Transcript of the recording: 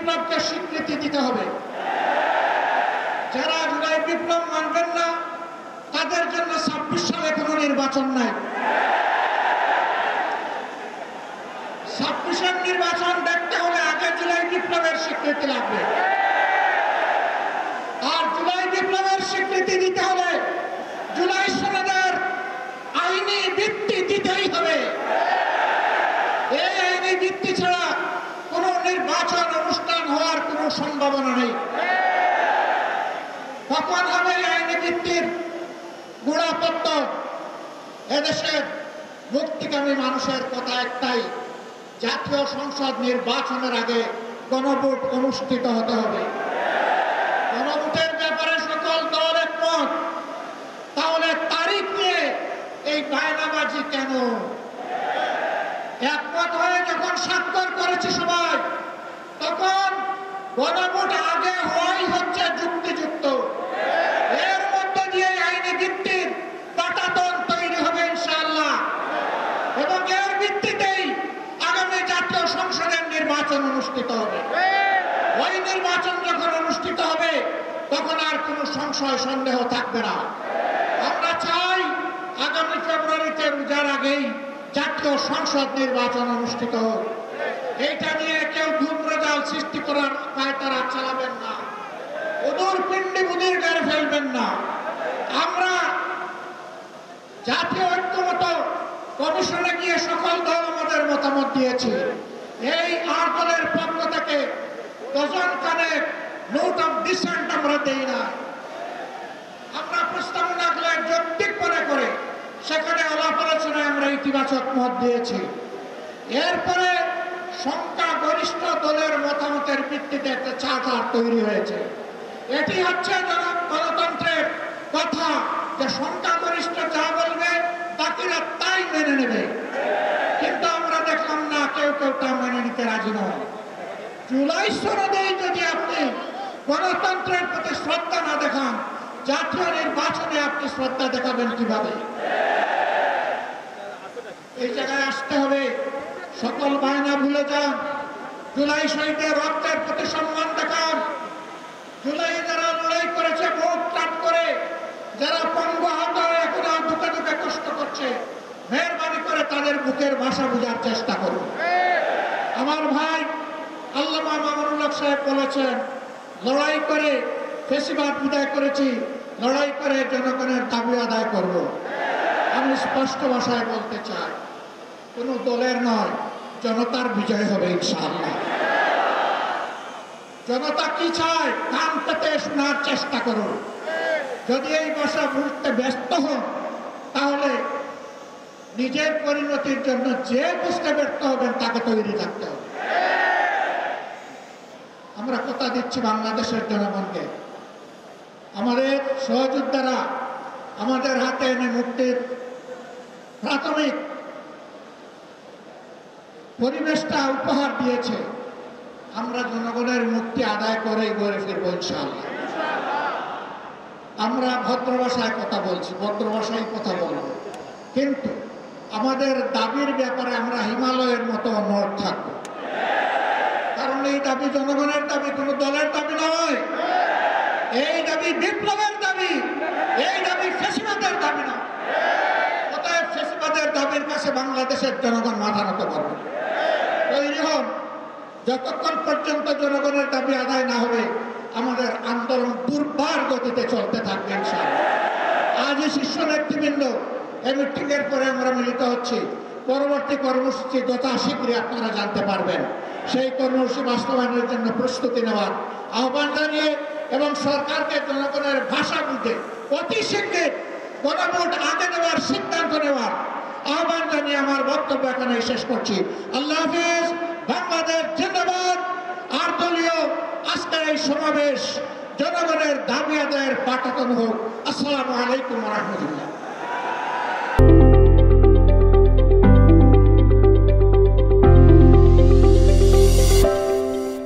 বিপ্লবকে স্বীকৃতি দিতে হবে। যারা জুলাই বিপ্লব মানবেন না তাদের জন্য ২৬ সালে কোনো নির্বাচন নাই। ২৬-এর নির্বাচন দেখতে হলে আগে জুলাই বিপ্লবের স্বীকৃতি লাগবে। আর জুলাই বিপ্লবের স্বীকৃতি দিতে হলে জুলাই সনদের আইনি ভিত্তি দিতেই হবে। এই আইনি ভিত্তি ছাড়া কোনো নির্বাচন অনুষ্ঠান হওয়ার কোনো সম্ভাবনা নেই। কখন হবে আইনি ভিত্তির গোড়াপত্য? এদেশের মুক্তিকামী মানুষের কথা একটাই, জাতীয় সংসদ নির্বাচনের আগে গণভোট অনুষ্ঠিত হতে হবে। গণভোটের ব্যাপারে সকল দল একমত, তাহলে তারিখ নিয়ে এই বায়নাবাজি কেন? একমত হয়ে যখন স্বাক্ষর করেছে সবাই, তখন গণভোট আগে হওয়াই হচ্ছে যুক্তিযুক্ত। এর মধ্য দিয়ে আইনি ভিত্তির পাটাতন তৈরি হবে ইনশাআল্লাহ, এবং এর ভিত্তিতেই আগামী জাতীয় সংসদের নির্বাচন অনুষ্ঠিত হবে। ওই নির্বাচন যখন অনুষ্ঠিত হবে তখন আর কোনো সংশয় সন্দেহ থাকবে না। আমরা চাই আগামী ফেব্রুয়ারিতে রোজার আগেই জাতীয় সংসদ নির্বাচন অনুষ্ঠিত হোক। এইটা নিয়ে কেউ ধূম্রজাল সৃষ্টি করার পায়তারা চালাবেন না, ওদুর পিণ্ডি বুদির গায়ে ফেলবেন না। আমরা জাতীয় ঐক্যমত কমিশনে গিয়ে সকল দল আমাদের মতামত দিয়েছি। এই ৮ দলের পক্ষ থেকে ডজন খানেক নোট অফ ডিসেন্ট আমরা দেই না। আমরা প্রস্তাবনাগুলো যৌক্তিক মনে করে সেখানে আলাপ আলোচনায় আমরা ইতিবাচক মত দিয়েছি। এরপরে সংখ্যাগরিষ্ঠ দলের মতামতের ভিত্তিতে একটা চার্টার তৈরি হয়েছে। এটি হচ্ছে গণতন্ত্রের কথা, যে সংখ্যাগরিষ্ঠ যা বলবে বাকিরা তাই মেনে নেবে। কিন্তু আমরা দেখলাম না, কেউ কেউ তা মেনে নিতে রাজি নয়। জুলাই সনদেই যদি আপনি গণতন্ত্রের প্রতি শ্রদ্ধা না দেখান, জাতীয় নির্বাচনে আপনি শ্রদ্ধা দেখাবেন কিভাবে? এই জায়গায় আসতে হবে। সকল বায়না ভুলে যান। জুলাই শহীদের রক্তের প্রতি সম্মান দেখান। জুলাই যারা লড়াই করেছে বুক টান করে, যারা পঙ্গু আহত হয়ে এখন দুঃখে দুঃখে কষ্ট করছে, মেহরবানি করে তাদের বুকের ভাষা বোঝার চেষ্টা করুন। আমার ভাই আল্লামা মামুনুল হক সাহেব বলেছেন, লড়াই করে ফ্যাসিবাদ বিদায় করেছি, লড়াই করে জনগণের দাবি আদায় করব। আমি স্পষ্ট ভাষায় বলতে চাই, কোন দলের নয়, জনতার বিজয় হবে ইনশাআল্লাহ। জনতা কি চায় কান পেতে শোনার চেষ্টা করুন। যদি এই ভাষা বুঝতে ব্যস্ত হন, তাহলে নিজের পরিণতির জন্য যে বুঝতে ব্যর্থ হবেন তাকে তৈরি থাকতে হবে। আমরা কথা দিচ্ছি বাংলাদেশের জনগণকে, আমাদের সহযোদ্ধারা আমাদের হাতে এনে মুক্তির প্রাথমিক পরিবেশটা উপহার দিয়েছে। আমরা জনগণের মুক্তি আদায় করেই গড়ে ফিরবো ইনশাআল্লাহ। আমরা ভদ্র ভাষায় কথা বলছি, ভদ্র ভাষায় কথা বলবো, কিন্তু আমাদের দাবির ব্যাপারে আমরা হিমালয়ের মতো অনড় থাকবো। কারণ এই দাবি জনগণের দাবি, কোনো দলের দাবি নয়। এই দাবি বিপ্লবের দাবি, এই দাবি ফ্যাসিবাদের দাবি না। অতএব ফ্যাসিবাদের দাবির কাছে বাংলাদেশের জনগণ মাথা নত করবে। তৈরি হন। যতক্ষণ পর্যন্ত জনগণের দাবি আদায় না হবে, আমাদের আন্দোলন দুর্বার গতিতে চলতে থাকবে ইনশাআল্লাহ। আজই শীর্ষ নেতৃবৃন্দ এই মিটিং এর পরে আমরা মিলিত হচ্ছি। পরবর্তী কর্মসূচি যথাশীঘ্রই আপনারা জানতে পারবেন। সেই কর্মসূচি বাস্তবায়নের জন্য প্রস্তুতি নেওয়ার আহ্বান জানিয়ে এবং সরকারকে জনগণের ভাষা বুঝে অতি শীঘ্রই গণভোট আগে নেওয়ার সিদ্ধান্ত নেওয়ার আহ্বান জানিয়ে আমার বক্তব্য এখানে শেষ করছি। আল্লাহ হাফেজ। বাংলাদেশ জিন্দাবাদ। আর দলীয় আজকের এই সমাবেশ জনগণের দাবি আদায়ের পাঠাতন হোক। আসসালামু আলাইকুম ওয়া রাহমাতুল্লাহ।